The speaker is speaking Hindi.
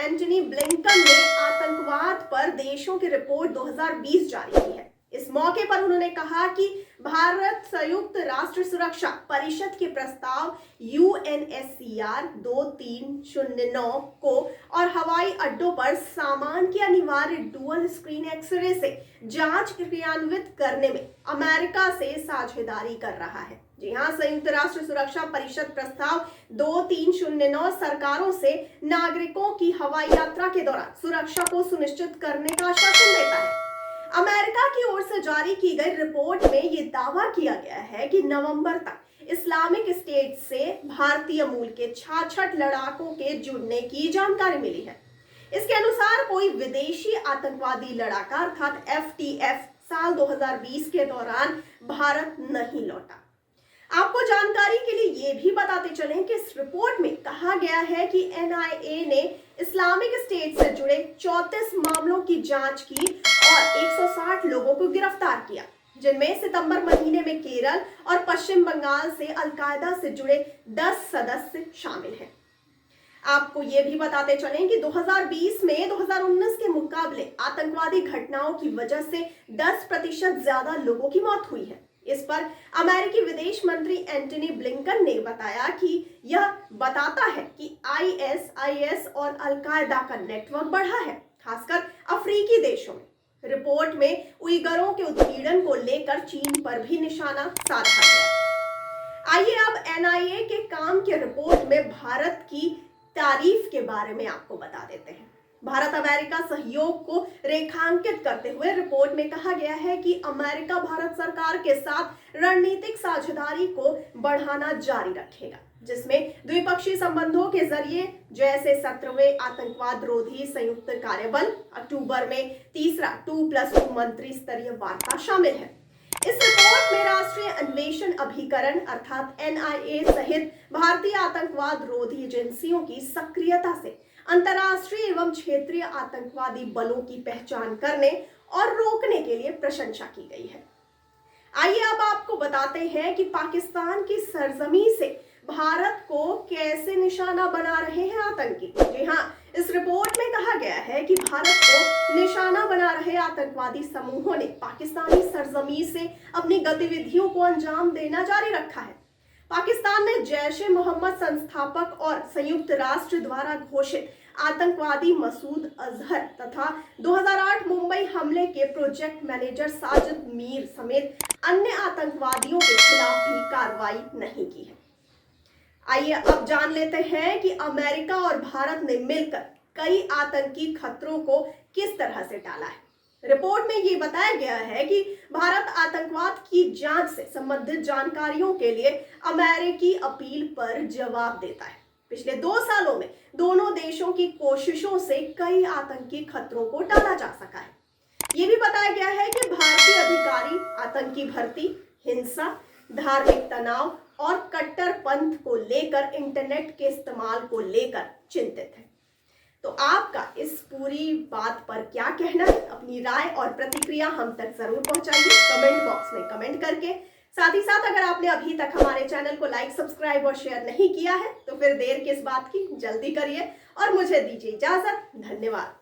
एंटनी ब्लिंकन ने आतंकवाद पर देशों की रिपोर्ट 2020 जारी की है। इस मौके पर उन्होंने कहा कि भारत संयुक्त राष्ट्र सुरक्षा परिषद के प्रस्ताव UNSCR 2309 को और हवाई अड्डों पर सामान की अनिवार्य डुअल स्क्रीन एक्सरे से जांच क्रियान्वित करने में अमेरिका से साझेदारी कर रहा है। जी हां, संयुक्त राष्ट्र सुरक्षा परिषद प्रस्ताव 2309 सरकारों से नागरिकों की हवाई यात्रा के दौरान सुरक्षा को सुनिश्चित करने का आश्वासन देता है। अमेरिका की ओर से जारी की गई रिपोर्ट में यह दावा किया गया है कि नवंबर तक इस्लामिक स्टेट से भारतीय मूल के 66 लड़ाकों के जुड़ने की जानकारी मिली है। इसके अनुसार कोई विदेशी आतंकवादी लड़ाका अर्थात FTF साल 2020 के दौरान भारत नहीं लौटा। आपको जानकारी के लिए ये भी बताते चलें कि इस रिपोर्ट में कहा गया है कि NIA ने इस्लामिक स्टेट से जुड़े 34 मामलों की जांच की और 160 लोगों को गिरफ्तार किया, जिनमें सितंबर महीने में केरल और पश्चिम बंगाल से अलकायदा से जुड़े 10 सदस्य शामिल हैं। आपको ये भी बताते चलें कि 2020 में 2019 के मुकाबले आतंकवादी घटनाओं की वजह से 10% ज्यादा लोगों की मौत हुई है। इस पर अमेरिकी विदेश मंत्री एंटनी ब्लिंकन ने बताया कि यह बताता है कि IS और अलकायदा का नेटवर्क बढ़ा है, खासकर अफ्रीकी देशों में। रिपोर्ट में उइगरों के उत्पीड़न को लेकर चीन पर भी निशाना साधा गया। आइए अब NIA के काम की रिपोर्ट में भारत की तारीफ के बारे में आपको बता देते हैं। भारत अमेरिका सहयोग को रेखांकित करते हुए रिपोर्ट में कहा गया है कि अमेरिका भारत सरकार के साथ रणनीतिक साझेदारी को बढ़ाना जारी रखेगा, जिसमें द्विपक्षीय संबंधों के जरिए जैसे 17वें आतंकवाद रोधी संयुक्त कार्यबल, अक्टूबर में तीसरा 2+2 मंत्री स्तरीय वार्ता शामिल है। इस रिपोर्ट में राष्ट्रीय अन्वेषण अभिकरण अर्थात NIA सहित भारतीय आतंकवाद रोधी एजेंसियों की सक्रियता से अंतर्राष्ट्रीय एवं क्षेत्रीय आतंकवादी बलों की पहचान करने और रोकने के लिए प्रशंसा की गई है। आइए अब आपको बताते हैं कि पाकिस्तान की सरजमी से भारत को कैसे निशाना बना रहे हैं आतंकी। जी हां, इस रिपोर्ट में कहा गया है कि भारत को निशाना बना रहे आतंकवादी समूहों ने पाकिस्तानी सरजमी से अपनी गतिविधियों को अंजाम देना जारी रखा है। पाकिस्तान ने जैश-ए-मोहम्मद संस्थापक और संयुक्त राष्ट्र द्वारा घोषित आतंकवादी मसूद अजहर तथा 2008 मुंबई हमले के प्रोजेक्ट मैनेजर साजिद मीर समेत अन्य आतंकवादियों के खिलाफ भी कार्रवाई नहीं की है। आइए अब जान लेते हैं कि अमेरिका और भारत ने मिलकर कई आतंकी खतरों को किस तरह से टाला है। रिपोर्ट में ये बताया गया है कि भारत आतंकवाद की जांच से संबंधित जानकारियों के लिए अमेरिकी अपील पर जवाब देता है। पिछले 2 सालों में दोनों देशों की कोशिशों से कई आतंकी खतरों को टाला जा सका है। ये भी बताया गया है कि भारतीय अधिकारी आतंकी भर्ती, हिंसा, धार्मिक तनाव और कट्टरपंथ को लेकर इंटरनेट के इस्तेमाल को लेकर चिंतित है। तो आपका इस पूरी बात पर क्या कहना है? अपनी राय और प्रतिक्रिया हम तक जरूर पहुंचाइए कमेंट बॉक्स में कमेंट करके। साथ ही साथ अगर आपने अभी तक हमारे चैनल को लाइक, सब्सक्राइब और शेयर नहीं किया है तो फिर देर किस बात की, जल्दी करिए और मुझे दीजिए इजाजत। धन्यवाद।